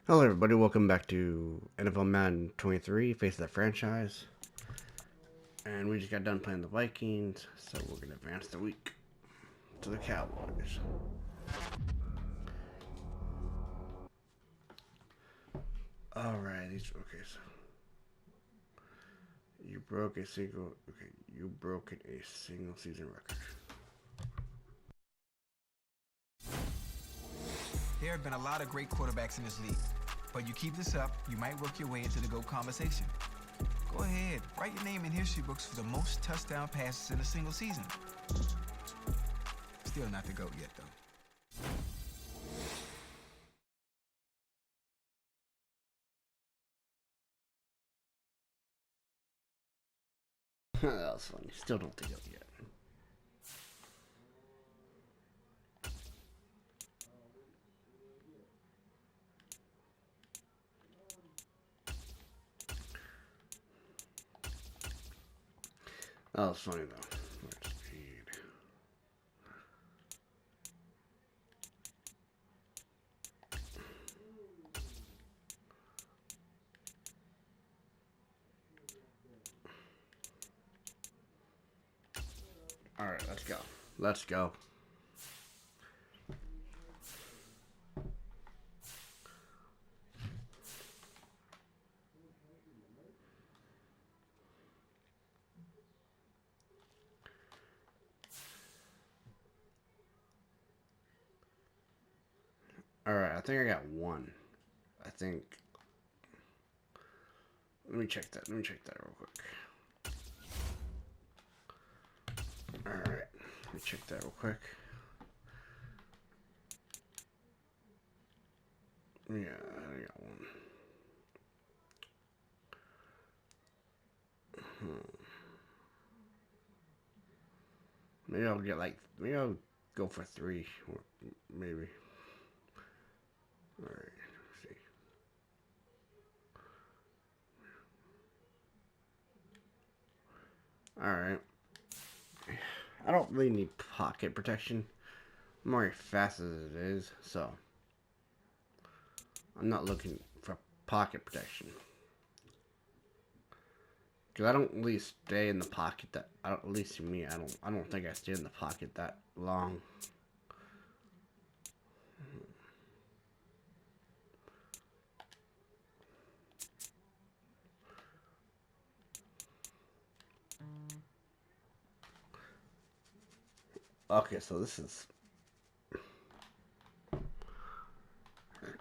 Hello everybody, welcome back to NFL Madden 23, Face of the Franchise. And we just got done playing the Vikings, so we're going to advance the week to the Cowboys. Alright, okay, so you broke a single season record. There have been a lot of great quarterbacks in this league, but you keep this up, you might work your way into the GOAT conversation. Go ahead, write your name in history books for the most touchdown passes in a single season. Still not the GOAT yet, though. That was funny. Still don't think of it yet. That was funny though. Speed. All right, let's go. Let's go. Alright, I think I got one. I think. Let me check that. Let me check that real quick. Alright, let me check that real quick. Yeah, I got one. Maybe I'll get like, maybe I'll go for 3, or maybe. Alright, let's see. Alright. I don't really need pocket protection. I'm already fast as it is, so I'm not looking for pocket protection. Because I don't really stay in the pocket that, at least to me, I don't think I stay in the pocket that long. Okay, so this is.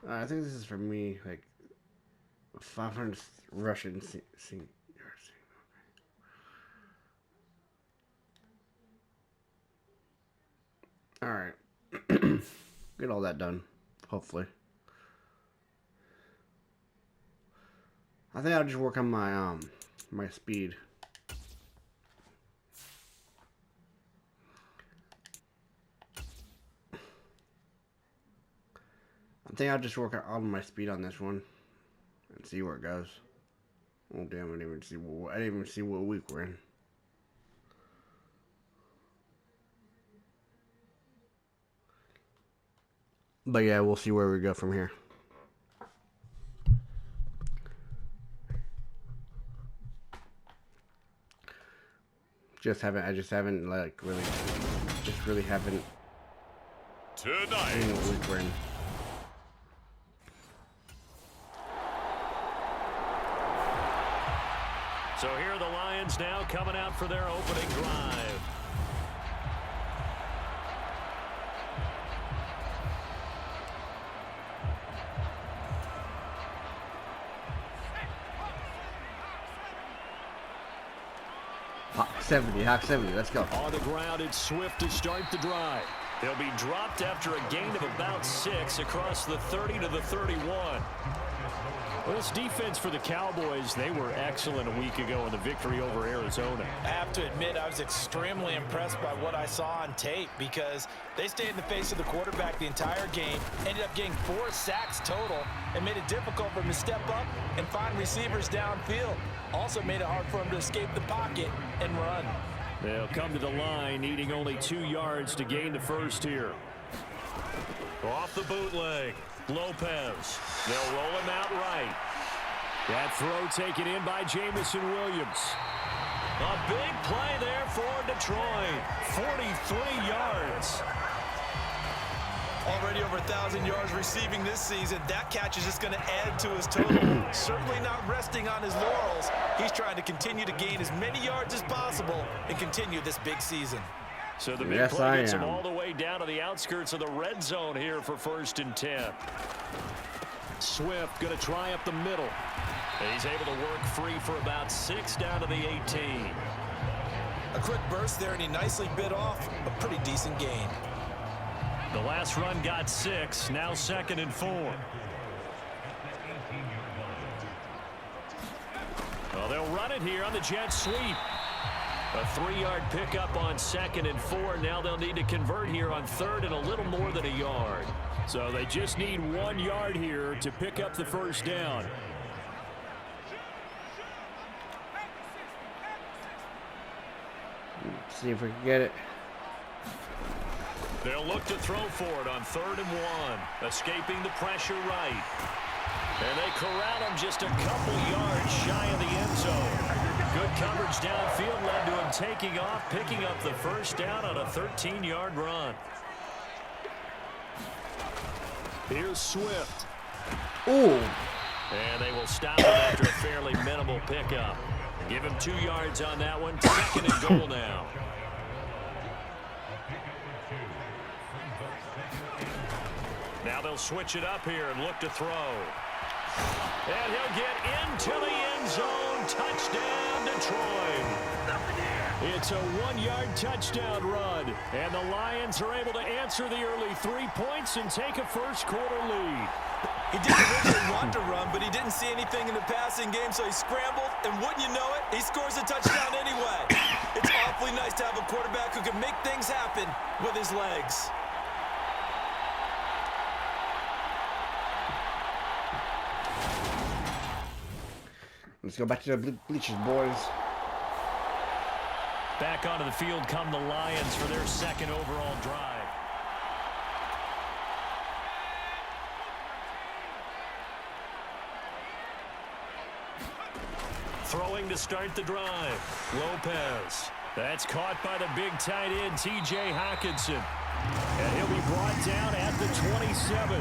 I think this is for me, like 500 Russian yards. All right, get all that done. Hopefully, I think I'll just work on my my speed. I think I'll just work on my speed on this one and see where it goes. Oh damn! I didn't even see what week we're in. But yeah, we'll see where we go from here. I just haven't like really haven't tonight. seen what week we're in. So here are the Lions now coming out for their opening drive. Hawk 70, let's go. On the ground, it's Swift to start the drive. They'll be dropped after a gain of about 6 across the 30 to the 31. Well, this defense for the Cowboys, they were excellent a week ago in the victory over Arizona. I have to admit, I was extremely impressed by what I saw on tape because they stayed in the face of the quarterback the entire game, ended up getting 4 sacks total, and made it difficult for him to step up and find receivers downfield. Also made it hard for him to escape the pocket and run. They'll come to the line, needing only 2 yards to gain the first here. Off the bootleg, Lopez. They'll roll it outright. That throw taken in by Jamison Williams. A big play there for Detroit. 43 yards. Already over 1,000 yards receiving this season. That catch is just going to add to his total. Certainly not resting on his laurels. He's trying to continue to gain as many yards as possible and continue this big season. So the big play gets him all the way down to the outskirts of the red zone here for 1st and 10. Swift going to try up the middle. He's able to work free for about 6 down to the 18. A quick burst there, and he nicely bit off a pretty decent gain. The last run got 6, now 2nd and 4. Well, they'll run it here on the jet sweep. A 3-yard pickup on 2nd and 4. Now they'll need to convert here on 3rd and a little more than a yard. So they just need 1 yard here to pick up the first down. Let's see if we can get it. They'll look to throw for it on 3rd and 1. Escaping the pressure right. And they corral him just a couple yards shy of the end zone. Good coverage downfield led to him taking off, picking up the first down on a 13-yard run. Here's Swift. Ooh. And they will stop him after a fairly minimal pickup. Give him 2 yards on that one. 2nd and goal now. Now they'll switch it up here and look to throw. And he'll get into the end zone. Touchdown, Detroit. It's a 1-yard touchdown run. And the Lions are able to answer the early 3 points and take a first-quarter lead. He didn't originally want to run, but he didn't see anything in the passing game, so he scrambled, and wouldn't you know it, he scores a touchdown anyway. It's awfully nice to have a quarterback who can make things happen with his legs. Let's go back to the bleachers, boys. Back onto the field come the Lions for their 2nd overall drive. Throwing to start the drive. Lopez. That's caught by the big tight end, T.J. Hockenson. And he'll be brought down at the 27.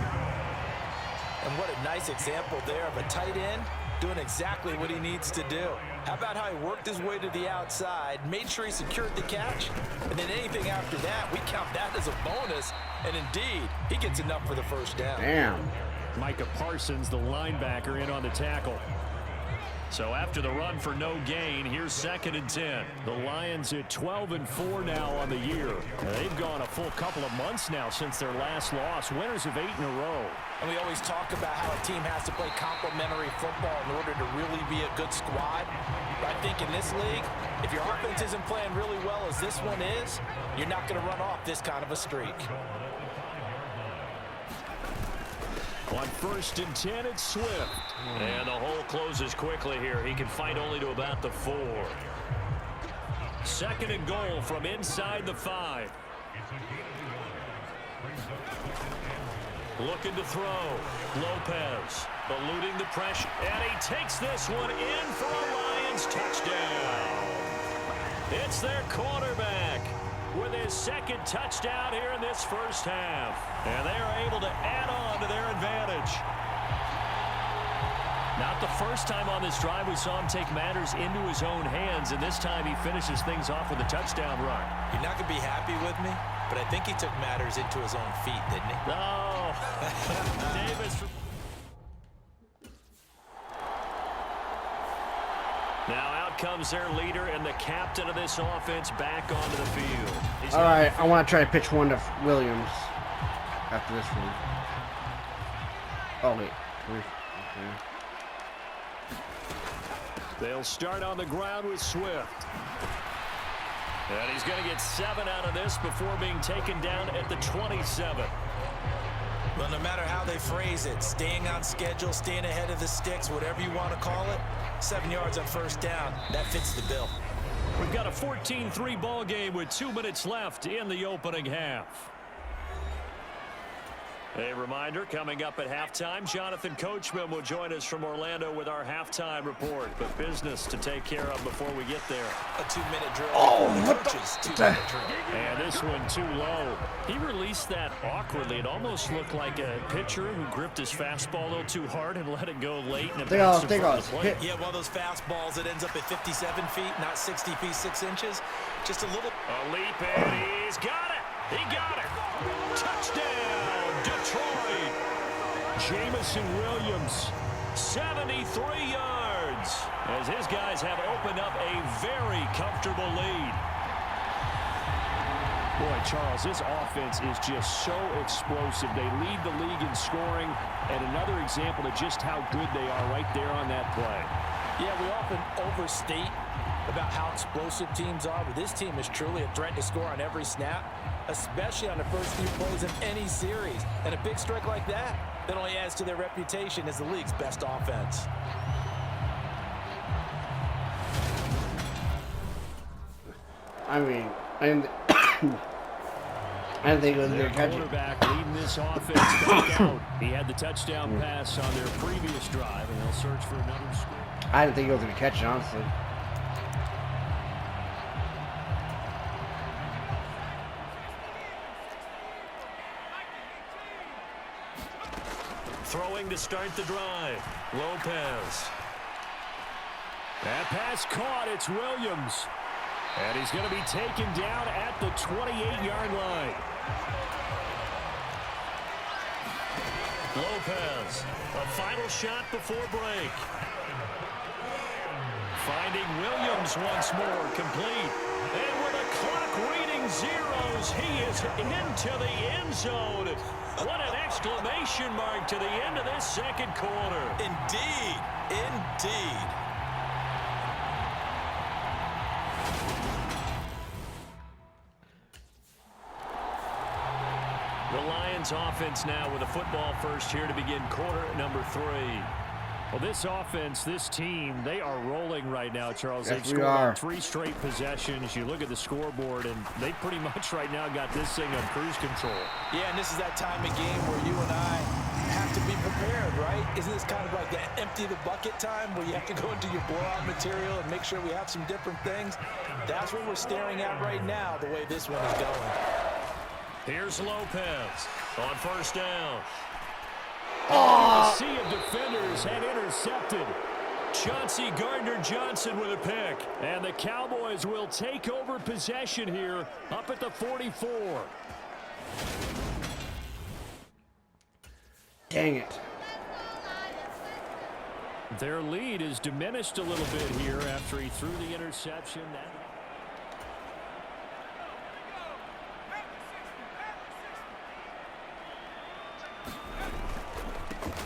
And what a nice example there of a tight end doing exactly what he needs to do. How about how he worked his way to the outside, made sure he secured the catch, and then anything after that, we count that as a bonus. And indeed, he gets enough for the first down. Damn. Micah Parsons, the linebacker, in on the tackle. So after the run for no gain, here's 2nd and 10. The Lions at 12-4 now on the year. They've gone a full couple of months now since their last loss. Winners of 8 in a row. And we always talk about how a team has to play complementary football in order to really be a good squad. But I think in this league, if your offense isn't playing really well as this one is, you're not going to run off this kind of a streak. On 1st and 10, it's Swift. And the hole closes quickly here. He can fight only to about the 4. 2nd and goal from inside the 5. Looking to throw. Lopez eluding the pressure. And he takes this one in for a Lions touchdown. It's their quarterback with his 2nd touchdown here in this first half. And they are able to add on to their advantage. Not the first time on this drive we saw him take matters into his own hands, and this time he finishes things off with a touchdown run. You're not going to be happy with me, but I think he took matters into his own feet, didn't he? No. Davis. Now out comes their leader and the captain of this offense back onto the field. All right, I want to try to pitch one to Williams after this one. Oh, wait. Okay. They'll start on the ground with Swift. And he's going to get 7 out of this before being taken down at the 27. Well, no matter how they phrase it, staying on schedule, staying ahead of the sticks, whatever you want to call it, 7 yards on first down, that fits the bill. We've got a 14-3 ball game with 2 minutes left in the opening half. A reminder, coming up at halftime, Jonathan Coachman will join us from Orlando with our halftime report. But business to take care of before we get there. A 2-minute drill. Oh, the coaches, 2-minute drill. And this one too low. He released that awkwardly. It almost looked like a pitcher who gripped his fastball a little too hard and let it go late. And They all hit. Yeah, one of those fastballs that ends up at 57 feet, not 60 feet, 6 inches. Just a little. A leap, and he's got it. He got it. Touchdown, Detroit. Jamison Williams, 73 yards, as his guys have opened up a very comfortable lead. Boy, Charles, this offense is just so explosive. They lead the league in scoring, and another example of just how good they are right there on that play. Yeah, we often overstate about how explosive teams are, but this team is truly a threat to score on every snap, especially on the first few plays of any series. And a big strike like that only adds to their reputation as the league's best offense. I mean, I didn't think it was going to catch it. Quarterback leading this offense back out. He had the touchdown pass on their previous drive, and they'll search for another score. I didn't think he was going to catch it, honestly. Throwing to start the drive. Lopez. That pass caught. It's Williams. And he's going to be taken down at the 28-yard line. Lopez. A final shot before break. Finding Williams once more. Complete. And with a clock reading zeros, he is into the end zone. What an exclamation mark to the end of this second quarter. Indeed. Indeed. The Lions offense now with a football first here to begin quarter number 3. Well, this offense, this team, they are rolling right now, Charles. Yes, They've scored on 3 straight possessions. You look at the scoreboard, and they pretty much right now got this thing on cruise control. Yeah, and this is that time of game where you and I have to be prepared, right? Isn't this kind of like that empty the bucket time where you have to go into your blowout material and make sure we have some different things? That's what we're staring at right now, the way this one is going. Here's Lopez on first down. Oh. A sea of defenders had intercepted. Chauncey Gardner-Johnson with a pick. And the Cowboys will take over possession here up at the 44. Dang it. Their lead is diminished a little bit here after he threw the interception.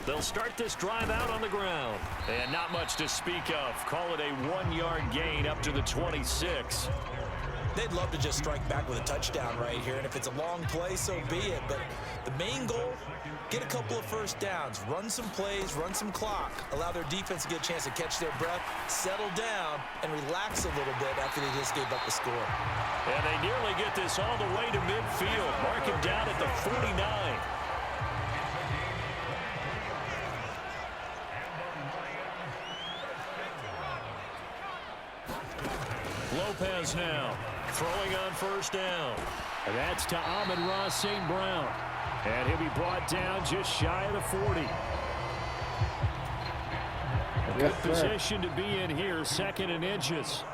They'll start this drive out on the ground. And not much to speak of. Call it a 1-yard gain up to the 26. They'd love to just strike back with a touchdown right here. And if it's a long play, so be it. But the main goal, get a couple of first downs. Run some plays, run some clock. Allow their defense to get a chance to catch their breath, settle down, and relax a little bit after they just gave up the score. And they nearly get this all the way to midfield. Mark him down at the 49. Lopez now throwing on first down. And that's to Amon-Ra St. Brown. And he'll be brought down just shy of the 40. A good position to be in here, 2nd and inches.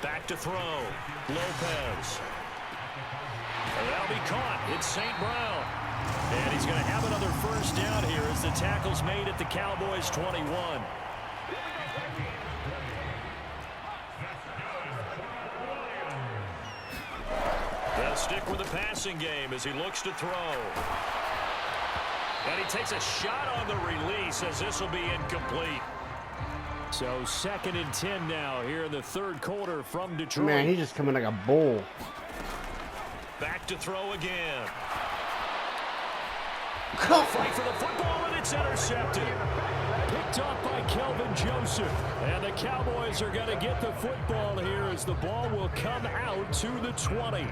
Back to throw. Lopez. And that'll be caught. It's St. Brown. And he's going to have another first down here as the tackle's made at the Cowboys' 21. They'll stick with the passing game as he looks to throw. And he takes a shot on the release as this will be incomplete. So 2nd and 10 now here in the 3rd quarter from Detroit. Man, he's just coming like a bull. Back to throw again. Fight for the football, and it's intercepted. Picked off by Kelvin Joseph. And the Cowboys are going to get the football here as the ball will come out to the 20.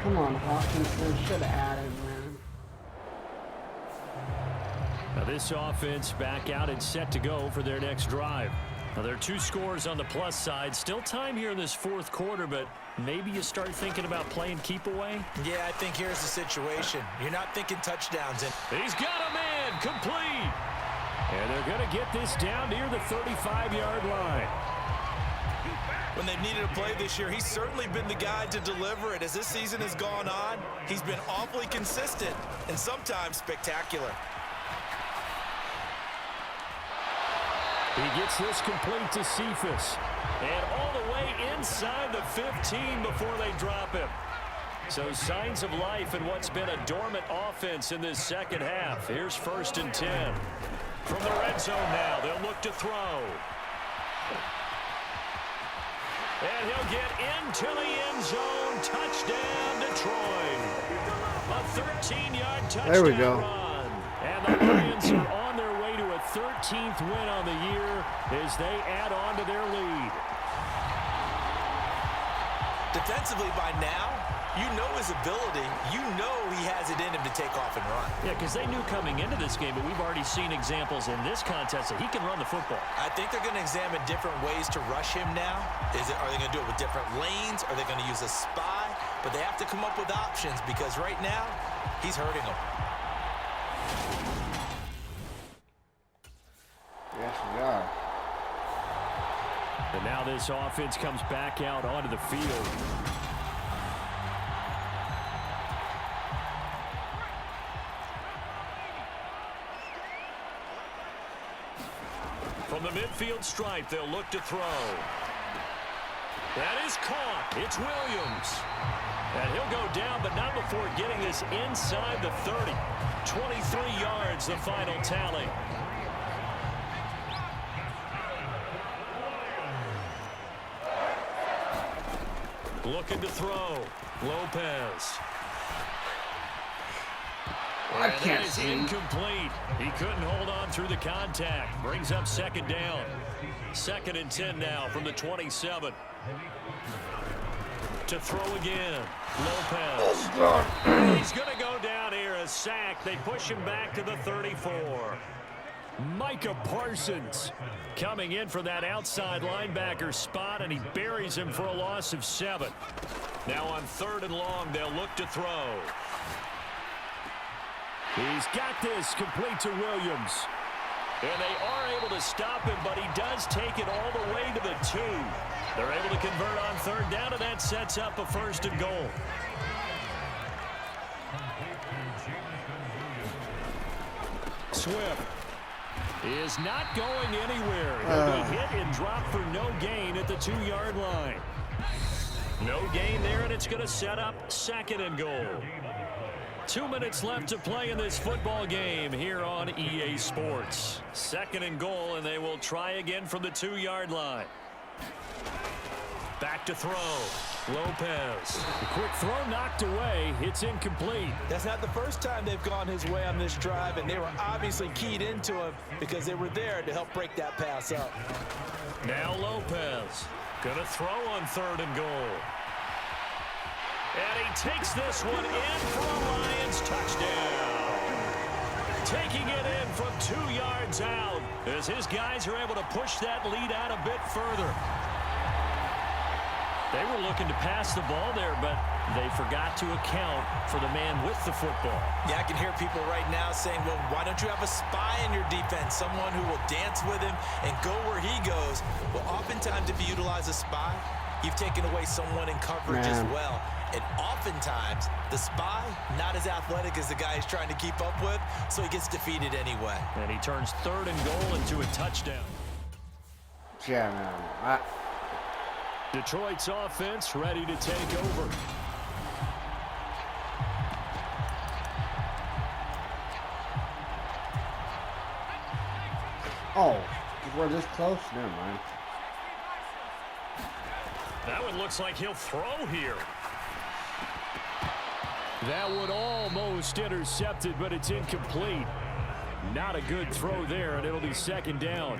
Come on, Hawkinson. Should have added, man. Now this offense back out and set to go for their next drive. Now there are 2 scores on the plus side. Still time here in this 4th quarter, but maybe you start thinking about playing keep away. Yeah, I think here's the situation. You're not thinking touchdowns. And he's got a man complete. And they're going to get this down near the 35-yard line. When they've needed a play this year, he's certainly been the guy to deliver it. As this season has gone on, he's been awfully consistent and sometimes spectacular. He gets this complete to Cephas. And all the way inside the 15 before they drop him. So signs of life in what's been a dormant offense in this second half. Here's 1st and 10. From the red zone now, they'll look to throw. And he'll get into the end zone. Touchdown, Detroit. A 13-yard touchdown there we go. run. And the Lions are on their way to a 13th win on the year as they add on to their lead. Defensively by now, you know his ability. You know he has it in him to take off and run. Yeah, because they knew coming into this game, but we've already seen examples in this contest that he can run the football. I think they're going to examine different ways to rush him now. Are they going to do it with different lanes? Are they going to use a spy? But they have to come up with options because right now, he's hurting them. Yes, we are. And now this offense comes back out onto the field. From the midfield stripe, they'll look to throw. That is caught. It's Williams. And he'll go down, but not before getting this inside the 30. 23 yards, the final tally. Looking to throw. Lopez. I can't see. Incomplete. He couldn't hold on through the contact. Brings up 2nd down. 2nd and 10 now from the 27. To throw again. Lopez. He's going to go down here. A sack. They push him back to the 34. Micah Parsons coming in for that outside linebacker spot, and he buries him for a loss of 7. Now on 3rd and long, they'll look to throw. He's got this complete to Williams. And they are able to stop him, but he does take it all the way to the 2. They're able to convert on 3rd down, and that sets up a 1st and goal. Swift is not going anywhere. He'll be hit and dropped for no gain at the 2-yard line. No gain there, and it's going to set up 2nd and goal. 2 minutes left to play in this football game here on EA Sports. 2nd and goal, and they will try again from the 2-yard line. Back to throw. Lopez. The quick throw knocked away. It's incomplete. That's not the first time they've gone his way on this drive, and they were obviously keyed into him because they were there to help break that pass up. Now Lopez. Gonna throw on 3rd and goal. And he takes this one in for a Lions touchdown. Taking it in from 2 yards out as his guys are able to push that lead out a bit further. They were looking to pass the ball there, but they forgot to account for the man with the football. Yeah, I can hear people right now saying, well, why don't you have a spy in your defense, someone who will dance with him and go where he goes? Well, oftentimes if you utilize a spy, you've taken away someone in coverage as well. And oftentimes, the spy, not as athletic as the guy he's trying to keep up with, so he gets defeated anyway. And he turns 3rd and goal into a touchdown. Yeah, man. Detroit's offense ready to take over. Oh, we're this close? Never mind. That one looks like he'll throw here. That one almost intercepted, but it's incomplete. Not a good throw there, and it'll be 2nd down.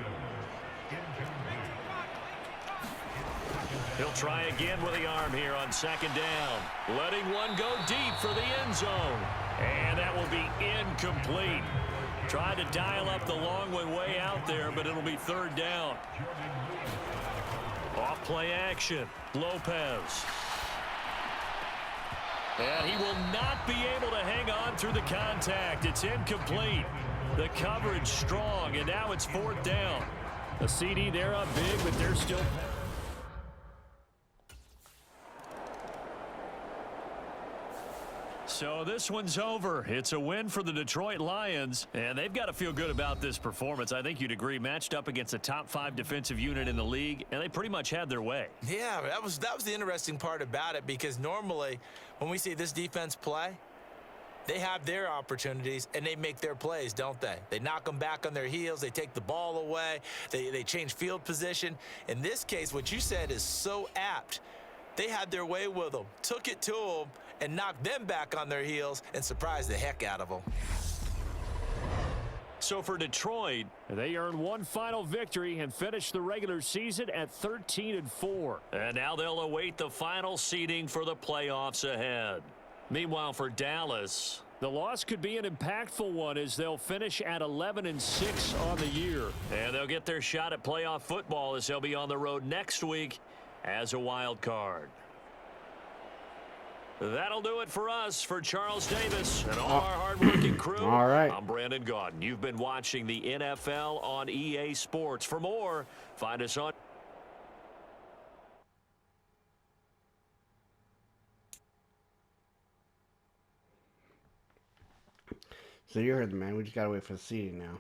He'll try again with the arm here on second down. Letting one go deep for the end zone. And that will be incomplete. Tried to dial up the long one way out there, but it'll be third down. Off play action. Lopez. And he will not be able to hang on through the contact. It's incomplete. The coverage strong, and now it's fourth down. The CD, they're up big, but they're still... So this one's over. It's a win for the Detroit Lions, and they've got to feel good about this performance. I think you'd agree, matched up against a top 5 defensive unit in the league, and they pretty much had their way. Yeah, that was the interesting part about it, because normally when we see this defense play, they have their opportunities, and they make their plays, don't they? They knock them back on their heels. They take the ball away. They change field position. In this case, what you said is so apt. They had their way with them, took it to them, and knocked them back on their heels and surprised the heck out of them. So for Detroit, they earned one final victory and finished the regular season at 13-4. And now they'll await the final seeding for the playoffs ahead. Meanwhile, for Dallas, the loss could be an impactful one as they'll finish at 11-6 on the year. And they'll get their shot at playoff football as they'll be on the road next week as a wild card. That'll do it for us. For Charles Davis and all our hardworking crew, all right. I'm Brandon Gaudin. You've been watching the NFL on EA Sports. For more, find us on... So you heard the man. We just gotta wait for the seeding now.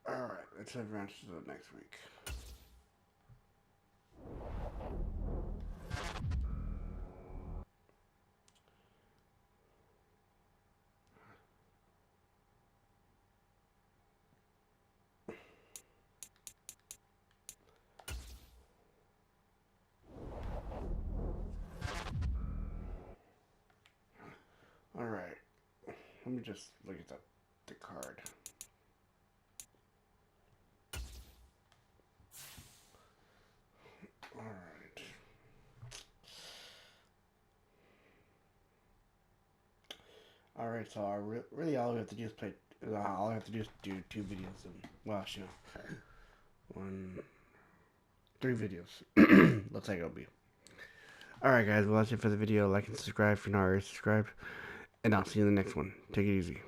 All right, let's advance to the next week. All right, let me just look at the card. All right. All right, so really all we have to do is all I have to do is do 2 videos, and well, you know, 3 videos. Looks like it'll be. All right, guys. Well, that's it for the video. Like and subscribe if you're not already subscribed, and I'll see you in the next one. Take it easy.